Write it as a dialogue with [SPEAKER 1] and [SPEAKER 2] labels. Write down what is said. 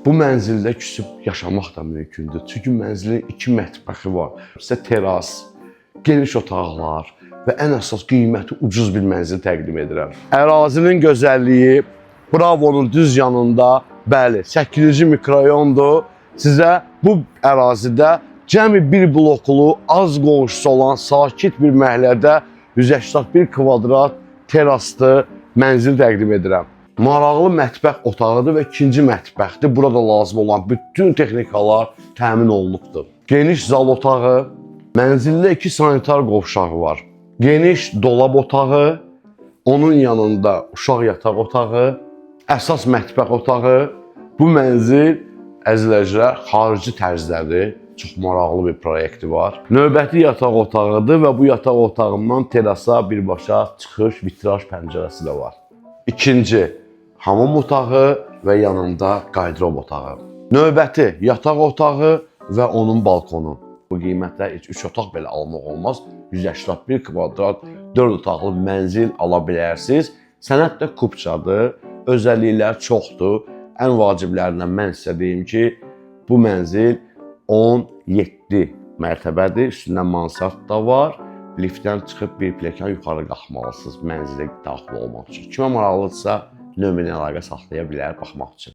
[SPEAKER 1] Bu mənzildə küsüb yaşamaq da mümkündür. Çünki mənzilin 2 mətbəxi var. Sizə teras, geniş otaqlar və ən əsas qiyməti ucuz bir mənzil təqdim edirəm. Ərazinin gözəlliyi Bravonun düz yanında, bəli, 8-ci mikrorayondur. Sizə bu ərazidə cəmi bir bloklu, az qonşusu olan sakit bir məhəllədə 181 kvadrat teraslı mənzil təqdim edirəm. Maraqlı mətbəx otağıdır və ikinci mətbəxdir. Burada lazım olan bütün texnikalar təmin olunubdur. Geniş zal otağı, mənzildə 2 sanitar qovşağı var. Geniş dolab otağı, onun yanında uşaq yataq otağı, əsas mətbəx otağı. Bu mənzil əzizləyicilər xarici tərzdədir. Çox maraqlı bir proyekti var. Növbəti yataq otağıdır və bu yataq otağından terasa birbaşa çıxış, vitraj pəncərəsi də var. İkinci, hamam otağı və yanında qardırob otağı. Növbəti yataq otağı və onun balkonu. Bu qiymətlə 3 otaq belə almaq olmaz. 181 kvadrat 4 otaqlı mənzil ala bilərsiniz. Sənəd də kubçadır, özəlliklər çoxdur. Ən vaciblərindən mən sizə deyim ki, bu mənzil 17 mərtəbədir, üstündən mansard da var. Liftdən çıxıb bir pilləkən yuxarı qalxmalısınız mənzilə daxil olmaq üçün. Kimə maraqlıdırsa, nömrəni əlaqə saxlaya bilər baxmaq üçün.